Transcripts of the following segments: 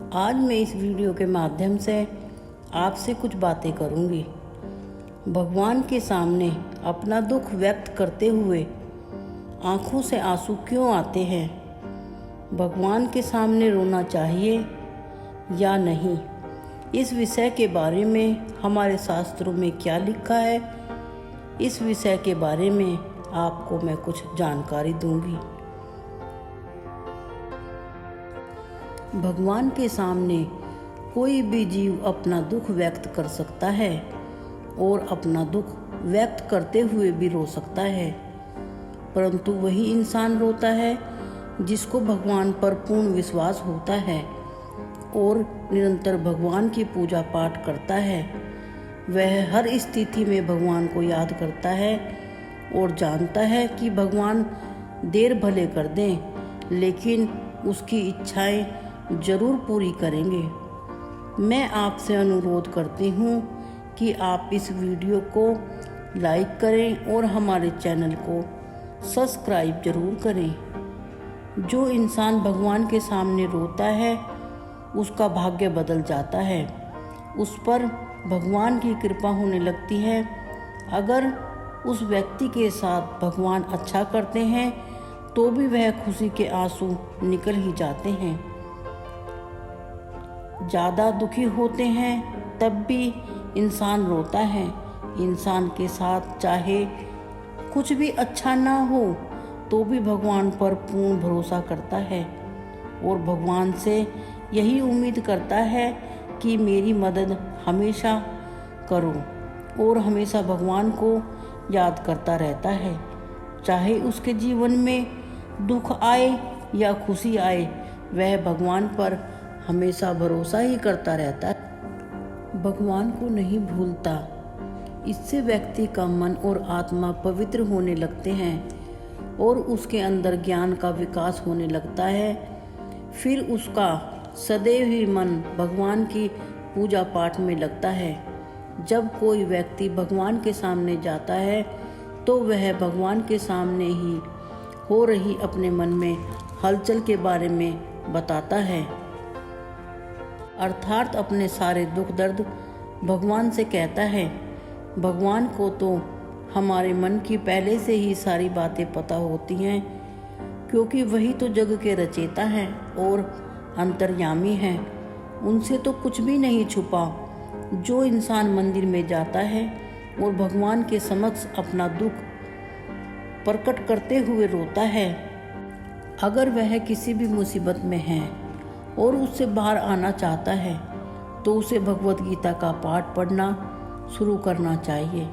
आज मैं इस वीडियो के माध्यम से आपसे कुछ बातें करूंगी। भगवान के सामने अपना दुख व्यक्त करते हुए आंखों से आंसू क्यों आते हैं? भगवान के सामने रोना चाहिए या नहीं? इस विषय के बारे में हमारे शास्त्रों में क्या लिखा है, इस विषय के बारे में आपको मैं कुछ जानकारी दूंगी। भगवान के सामने कोई भी जीव अपना दुख व्यक्त कर सकता है और अपना दुख व्यक्त करते हुए भी रो सकता है, परंतु वही इंसान रोता है जिसको भगवान पर पूर्ण विश्वास होता है और निरंतर भगवान की पूजा पाठ करता है। वह हर स्थिति में भगवान को याद करता है और जानता है कि भगवान देर भले कर दें, लेकिन उसकी इच्छाएं जरूर पूरी करेंगे। मैं आपसे अनुरोध करती हूँ कि आप इस वीडियो को लाइक करें और हमारे चैनल को सब्सक्राइब जरूर करें। जो इंसान भगवान के सामने रोता है उसका भाग्य बदल जाता है, उस पर भगवान की कृपा होने लगती है। अगर उस व्यक्ति के साथ भगवान अच्छा करते हैं तो भी वह खुशी के आंसू निकल ही जाते हैं। ज़्यादा दुखी होते हैं तब भी इंसान रोता है। इंसान के साथ चाहे कुछ भी अच्छा ना हो तो भी भगवान पर पूर्ण भरोसा करता है और भगवान से यही उम्मीद करता है कि मेरी मदद हमेशा करो, और हमेशा भगवान को याद करता रहता है। चाहे उसके जीवन में दुख आए या खुशी आए, वह भगवान पर हमेशा भरोसा ही करता रहता है, भगवान को नहीं भूलता। इससे व्यक्ति का मन और आत्मा पवित्र होने लगते हैं और उसके अंदर ज्ञान का विकास होने लगता है। फिर उसका सदैव ही मन भगवान की पूजा पाठ में लगता है। जब कोई व्यक्ति भगवान के सामने जाता है तो वह भगवान के सामने ही हो रही अपने मन में हलचल के बारे में बताता है, अर्थात अपने सारे दुख दर्द भगवान से कहता है। भगवान को तो हमारे मन की पहले से ही सारी बातें पता होती हैं, क्योंकि वही तो जग के रचेता है और अंतर्यामी है। उनसे तो कुछ भी नहीं छुपा। जो इंसान मंदिर में जाता है और भगवान के समक्ष अपना दुख प्रकट करते हुए रोता है, अगर वह किसी भी मुसीबत में है और उससे बाहर आना चाहता है तो उसे भगवत गीता का पाठ पढ़ना शुरू करना चाहिए।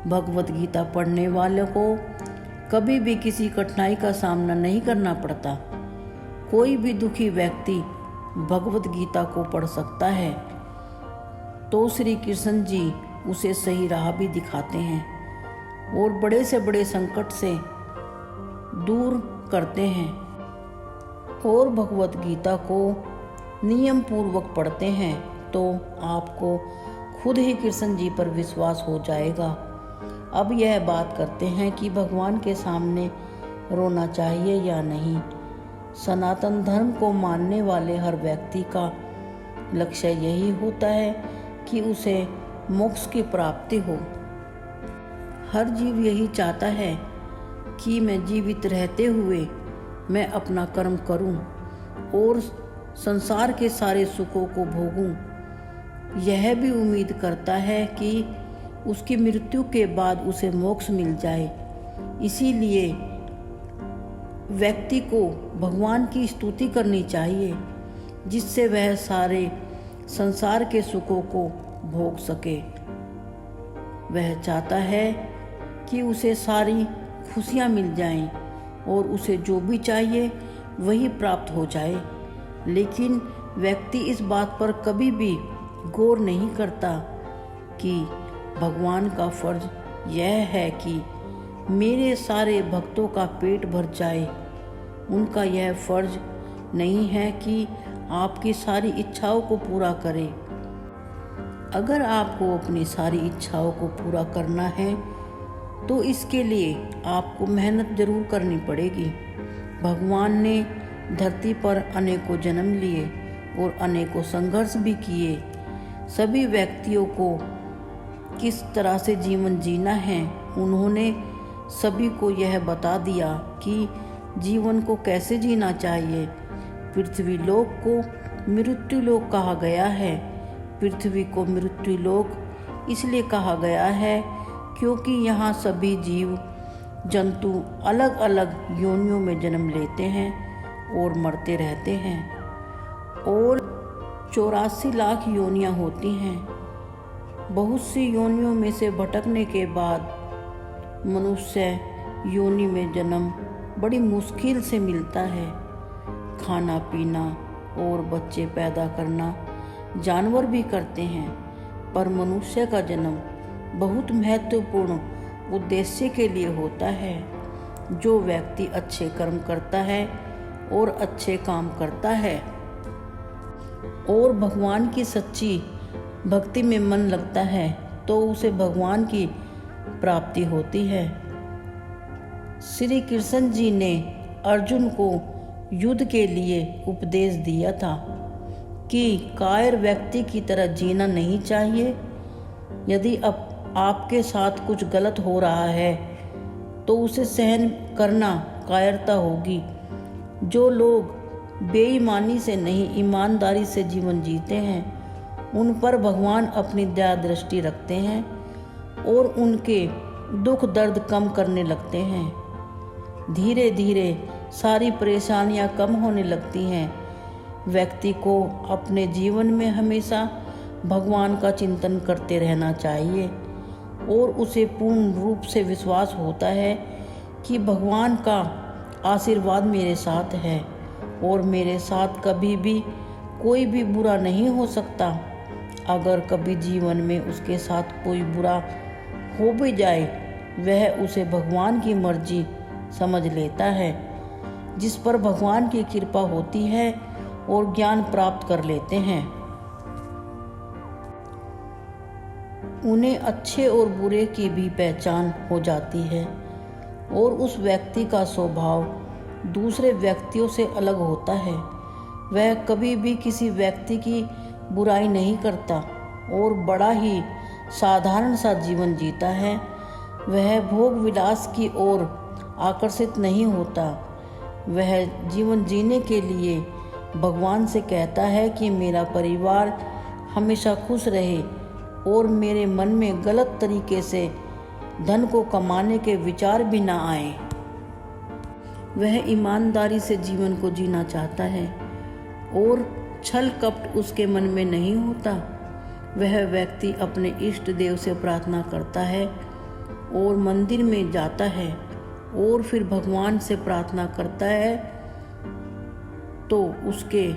भगवत गीता पढ़ने वालों को कभी भी किसी कठिनाई का सामना नहीं करना पड़ता। कोई भी दुखी व्यक्ति भगवत गीता को पढ़ सकता है तो श्री कृष्ण जी उसे सही राह भी दिखाते हैं और बड़े से बड़े संकट से दूर करते हैं, और भगवत गीता को नियम पूर्वक पढ़ते हैं तो आपको खुद ही कृष्ण जी पर विश्वास हो जाएगा। अब यह बात करते हैं कि भगवान के सामने रोना चाहिए या नहीं। सनातन धर्म को मानने वाले हर व्यक्ति का लक्ष्य यही होता है कि उसे मोक्ष की प्राप्ति हो। हर जीव यही चाहता है कि मैं जीवित रहते हुए मैं अपना कर्म करूं और संसार के सारे सुखों को भोगूं। यह भी उम्मीद करता है कि उसकी मृत्यु के बाद उसे मोक्ष मिल जाए। इसीलिए व्यक्ति को भगवान की स्तुति करनी चाहिए, जिससे वह सारे संसार के सुखों को भोग सके। वह चाहता है कि उसे सारी खुशियाँ मिल जाएं और उसे जो भी चाहिए वही प्राप्त हो जाए, लेकिन व्यक्ति इस बात पर कभी भी गौर नहीं करता कि भगवान का फर्ज यह है कि मेरे सारे भक्तों का पेट भर जाए। उनका यह फर्ज नहीं है कि आपकी सारी इच्छाओं को पूरा करे। अगर आपको अपनी सारी इच्छाओं को पूरा करना है तो इसके लिए आपको मेहनत जरूर करनी पड़ेगी। भगवान ने धरती पर अनेकों जन्म लिए, और अनेकों संघर्ष भी किए। सभी व्यक्तियों को किस तरह से जीवन जीना है उन्होंने सभी को यह बता दिया कि जीवन को कैसे जीना चाहिए। पृथ्वी लोक को मृत्यु लोक कहा गया है। पृथ्वी को मृत्यु लोक इसलिए कहा गया है क्योंकि यहाँ सभी जीव जंतु अलग अलग योनियों में जन्म लेते हैं और मरते रहते हैं और 84 लाख योनियाँ होती हैं। बहुत सी योनियों में से भटकने के बाद मनुष्य योनि में जन्म बड़ी मुश्किल से मिलता है। खाना पीना और बच्चे पैदा करना जानवर भी करते हैं, पर मनुष्य का जन्म बहुत महत्वपूर्ण उद्देश्य के लिए होता है। जो व्यक्ति अच्छे कर्म करता है और अच्छे काम करता है और भगवान की सच्ची भक्ति में मन लगता है तो उसे भगवान की प्राप्ति होती है। श्री कृष्ण जी ने अर्जुन को युद्ध के लिए उपदेश दिया था कि कायर व्यक्ति की तरह जीना नहीं चाहिए। यदि अब आपके साथ कुछ गलत हो रहा है तो उसे सहन करना कायरता होगी। जो लोग बेईमानी से नहीं ईमानदारी से जीवन जीते हैं उन पर भगवान अपनी दया दृष्टि रखते हैं और उनके दुख दर्द कम करने लगते हैं। धीरे धीरे सारी परेशानियां कम होने लगती हैं। व्यक्ति को अपने जीवन में हमेशा भगवान का चिंतन करते रहना चाहिए और उसे पूर्ण रूप से विश्वास होता है कि भगवान का आशीर्वाद मेरे साथ है और मेरे साथ कभी भी कोई भी बुरा नहीं हो सकता। अगर कभी जीवन में उसके साथ कोई बुरा हो भी जाए वह उसे भगवान की मर्जी समझ लेता है, जिस पर भगवान की कृपा होती है और ज्ञान प्राप्त कर लेते हैं। उन्हें अच्छे और बुरे की भी पहचान हो जाती है और उस व्यक्ति का स्वभाव दूसरे व्यक्तियों से अलग होता है। वह कभी भी किसी व्यक्ति की बुराई नहीं करता और बड़ा ही साधारण सा जीवन जीता है। वह भोग विलास की ओर आकर्षित नहीं होता। वह जीवन जीने के लिए भगवान से कहता है कि मेरा परिवार हमेशा खुश रहे और मेरे मन में गलत तरीके से धन को कमाने के विचार भी ना आए। वह ईमानदारी से जीवन को जीना चाहता है और छल कपट उसके मन में नहीं होता। वह व्यक्ति अपने इष्ट देव से प्रार्थना करता है और मंदिर में जाता है और फिर भगवान से प्रार्थना करता है तो उसके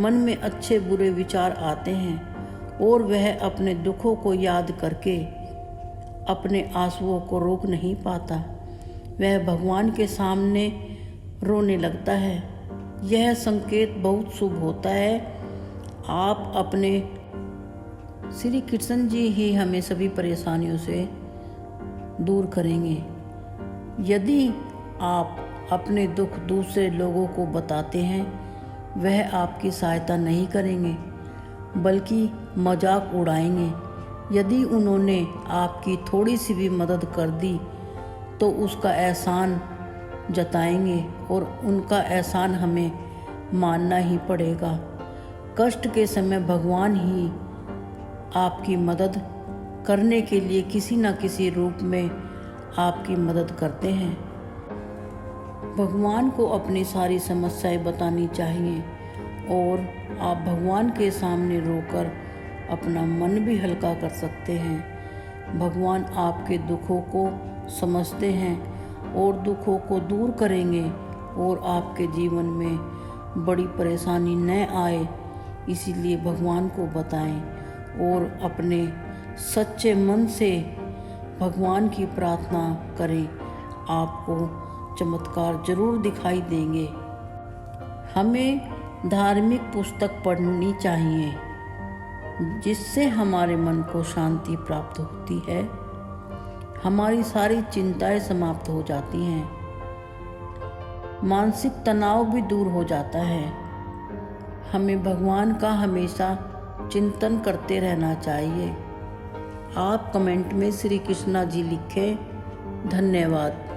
मन में अच्छे बुरे विचार आते हैं और वह अपने दुखों को याद करके अपने आंसुओं को रोक नहीं पाता। वह भगवान के सामने रोने लगता है। यह संकेत बहुत शुभ होता है। आप अपने श्री कृष्ण जी ही हमें सभी परेशानियों से दूर करेंगे। यदि आप अपने दुख दूसरे लोगों को बताते हैं वह आपकी सहायता नहीं करेंगे बल्कि मजाक उड़ाएंगे। यदि उन्होंने आपकी थोड़ी सी भी मदद कर दी तो उसका एहसान जताएंगे और उनका एहसान हमें मानना ही पड़ेगा। कष्ट के समय भगवान ही आपकी मदद करने के लिए किसी न किसी रूप में आपकी मदद करते हैं। भगवान को अपनी सारी समस्याएं बतानी चाहिए और आप भगवान के सामने रोकर अपना मन भी हल्का कर सकते हैं। भगवान आपके दुखों को समझते हैं और दुखों को दूर करेंगे और आपके जीवन में बड़ी परेशानी न आए, इसीलिए भगवान को बताएं और अपने सच्चे मन से भगवान की प्रार्थना करें। आपको चमत्कार जरूर दिखाई देंगे। हमें धार्मिक पुस्तक पढ़नी चाहिए जिससे हमारे मन को शांति प्राप्त होती है। हमारी सारी चिंताएं समाप्त हो जाती हैं। मानसिक तनाव भी दूर हो जाता है। हमें भगवान का हमेशा चिंतन करते रहना चाहिए। आप कमेंट में श्री कृष्णा जी लिखें। धन्यवाद।